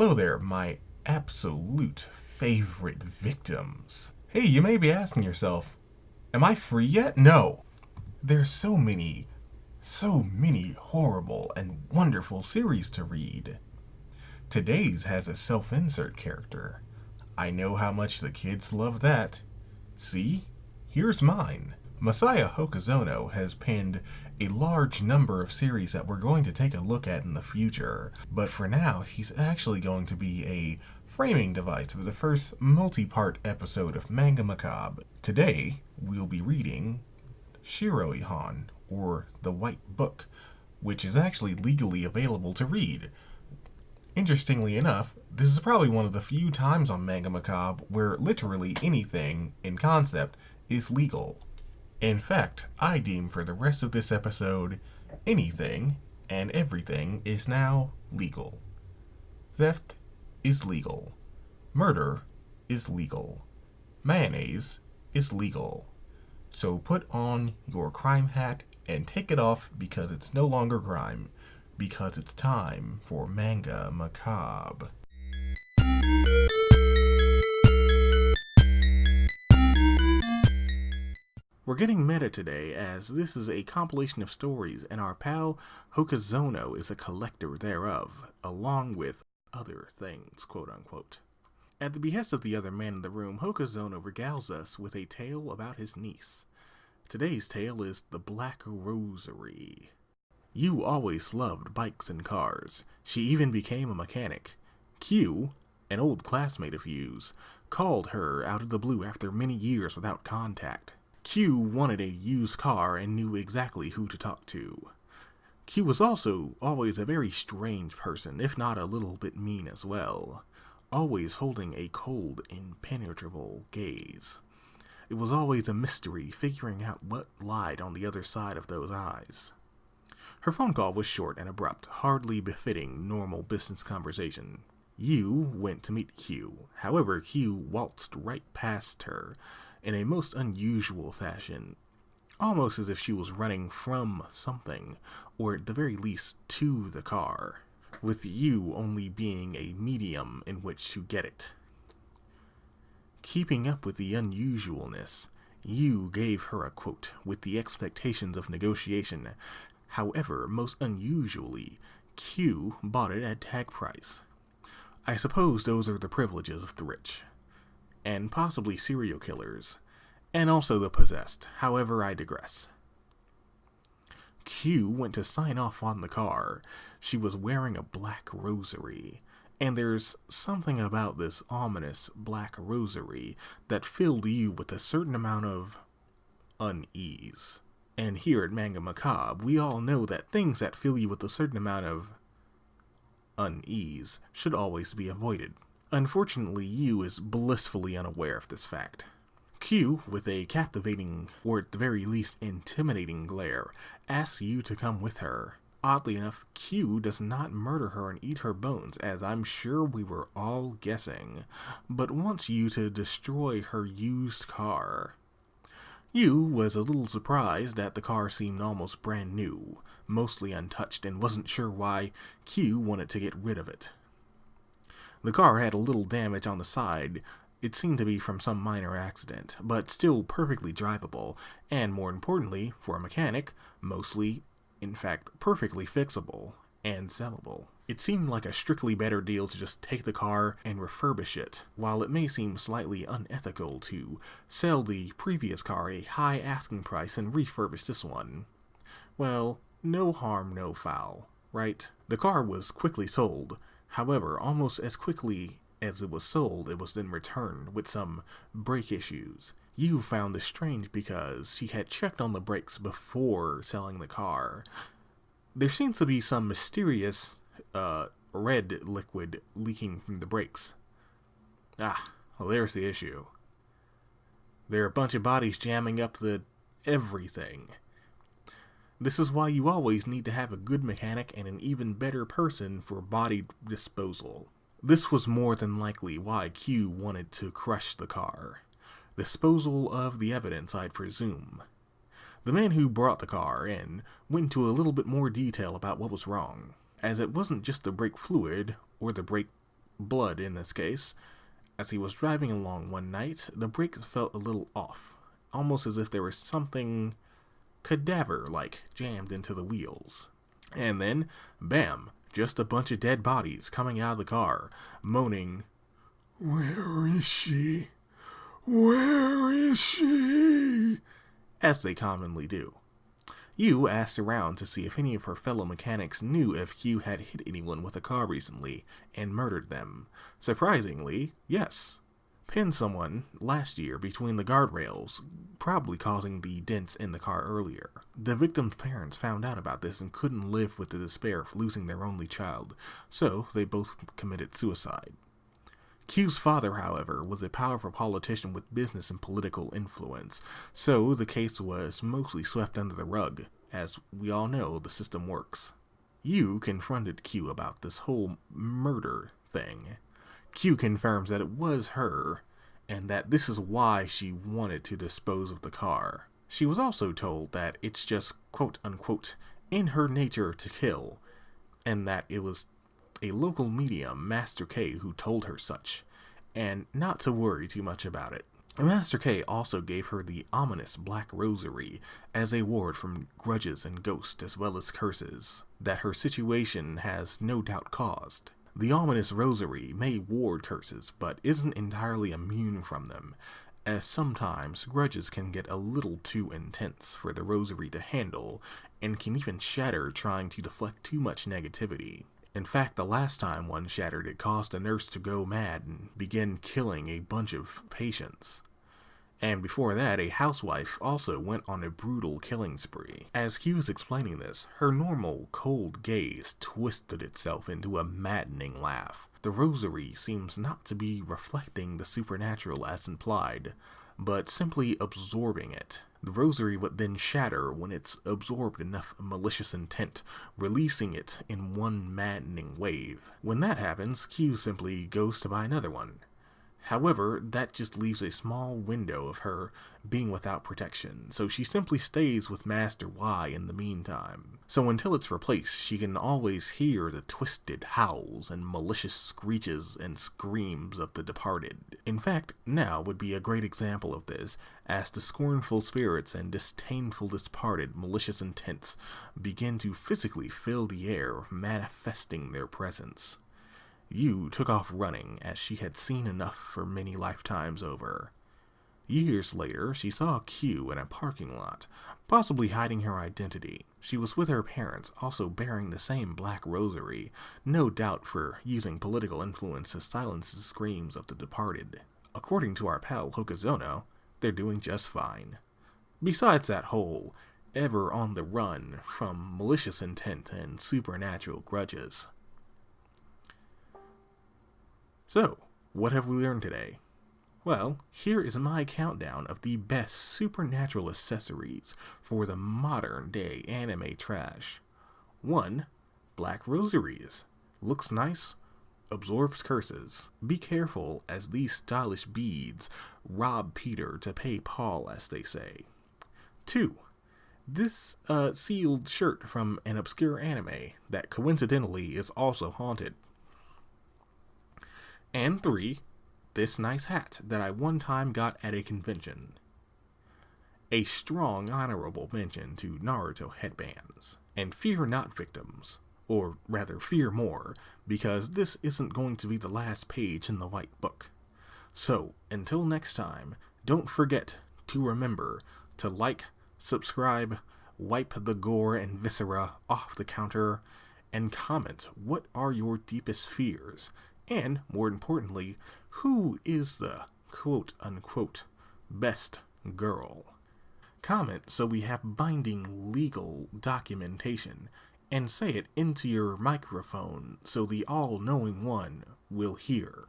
Hello there, my absolute favorite victims. Hey, you may be asking yourself, am I free yet? No. There's so many horrible and wonderful series to read. Today's has a self-insert character. I know how much the kids love that. See? Here's mine. Masaya Hokazono has penned a large number of series that we're going to take a look at in the future, but for now, he's actually going to be a framing device for the first multi-part episode of Manga Macabre. Today, we'll be reading Shiroihan, or The White Book, which is actually legally available to read. Interestingly enough, this is probably one of the few times on Manga Macabre where literally anything, in concept, is legal. In fact, I deem for the rest of this episode, anything and everything is now legal. Theft is legal. Murder is legal. Mayonnaise is legal. So put on your crime hat and take it off because it's no longer crime, because it's time for Manga Macabre. We're getting meta today, as this is a compilation of stories, and our pal Hokazono is a collector thereof, along with other things, quote-unquote. At the behest of the other man in the room, Hokazono regales us with a tale about his niece. Today's tale is The Black Rosary. Yu always loved bikes and cars. She even became a mechanic. Q, an old classmate of Yu's, called her out of the blue after many years without contact. Q wanted a used car and knew exactly who to talk to. Q was also always a very strange person, if not a little bit mean as well, always holding a cold, impenetrable gaze. It was always a mystery figuring out what lied on the other side of those eyes. Her phone call was short and abrupt, hardly befitting normal business conversation. Yu went to meet Q. However, Q waltzed right past her in a most unusual fashion, almost as if she was running from something, or at the very least to the car, with Yu only being a medium in which to get it. Keeping up with the unusualness, Yu gave her a quote with the expectations of negotiation. However, most unusually, Q bought it at tag price. I suppose those are the privileges of the rich, and possibly serial killers, and also the possessed. However, I digress. Q went to sign off on the car. She was wearing a black rosary, and there's something about this ominous black rosary that filled you with a certain amount of unease. And here at Manga Macabre, we all know that things that fill you with a certain amount of unease should always be avoided. Unfortunately, Yu is blissfully unaware of this fact. Q, with a captivating, or at the very least intimidating glare, asks Yu to come with her. Oddly enough, Q does not murder her and eat her bones, as I'm sure we were all guessing, but wants Yu to destroy her used car. Yu was a little surprised that the car seemed almost brand new, mostly untouched, and wasn't sure why Q wanted to get rid of it. The car had a little damage on the side. It seemed to be from some minor accident, but still perfectly drivable, and more importantly, for a mechanic, mostly, in fact, perfectly fixable and sellable. It seemed like a strictly better deal to just take the car and refurbish it, while it may seem slightly unethical to sell the previous car a high asking price and refurbish this one. Well, no harm, no foul, right? The car was quickly sold. However, almost as quickly as it was sold, it was then returned with some brake issues. Yu found this strange because she had checked on the brakes before selling the car. There seems to be some mysterious red liquid leaking from the brakes. Well, there's the issue. There are a bunch of bodies jamming up the everything. This is why you always need to have a good mechanic and an even better person for body disposal. This was more than likely why Q wanted to crush the car. Disposal of the evidence, I'd presume. The man who brought the car in went into a little bit more detail about what was wrong, as it wasn't just the brake fluid or the brake blood in this case. As he was driving along one night, the brakes felt a little off, almost as if there was something cadaver-like jammed into the wheels. And then, bam, just a bunch of dead bodies coming out of the car, moaning, "Where is she? Where is she?" as they commonly do. Yu asked around to see if any of her fellow mechanics knew if Q had hit anyone with a car recently and murdered them. Surprisingly, yes. Pinned someone last year between the guardrails, probably causing the dents in the car earlier. The victim's parents found out about this and couldn't live with the despair of losing their only child, so they both committed suicide. Q's father, however, was a powerful politician with business and political influence, so the case was mostly swept under the rug. As we all know, the system works. Yu confronted Q about this whole murder thing. Q confirms that it was her, and that this is why she wanted to dispose of the car. She was also told that it's just, quote-unquote, in her nature to kill, and that it was a local medium, Master K, who told her such, and not to worry too much about it. Master K also gave her the ominous Black Rosary as a ward from grudges and ghosts as well as curses that her situation has no doubt caused. The ominous Rosary may ward curses, but isn't entirely immune from them, as sometimes grudges can get a little too intense for the Rosary to handle, and can even shatter trying to deflect too much negativity. In fact, the last time one shattered, it caused a nurse to go mad and begin killing a bunch of patients. And before that, a housewife also went on a brutal killing spree. As Q was explaining this, her normal, cold gaze twisted itself into a maddening laugh. The Rosary seems not to be reflecting the supernatural as implied, but simply absorbing it. The Rosary would then shatter when it's absorbed enough malicious intent, releasing it in one maddening wave. When that happens, Q simply goes to buy another one. However, that just leaves a small window of her being without protection, so she simply stays with Master Y in the meantime. So until it's replaced, she can always hear the twisted howls and malicious screeches and screams of the departed. In fact, now would be a great example of this, as the scornful spirits and disdainful departed malicious intents begin to physically fill the air, manifesting their presence. Yu took off running, as she had seen enough for many lifetimes over. Years later, she saw Q in a parking lot, possibly hiding her identity. She was with her parents, also bearing the same Black Rosary, no doubt for using political influence to silence the screams of the departed. According to our pal Hokazono, they're doing just fine. Besides that whole, ever on the run from malicious intent and supernatural grudges. So, what have we learned today? Well, here is my countdown of the best supernatural accessories for the modern day anime trash. 1. Black Rosaries. Looks nice, absorbs curses. Be careful, as these stylish beads rob Peter to pay Paul, as they say. 2. This sealed shirt from an obscure anime that coincidentally is also haunted. And 3, this nice hat that I one time got at a convention. A strong honorable mention to Naruto headbands. And fear not, victims, or rather fear more, because this isn't going to be the last page in the white book. So, until next time, don't forget to remember to like, subscribe, wipe the gore and viscera off the counter, and comment what are your deepest fears. And, more importantly, who is the quote-unquote best girl? Comment so we have binding legal documentation, and say it into your microphone so the all-knowing one will hear.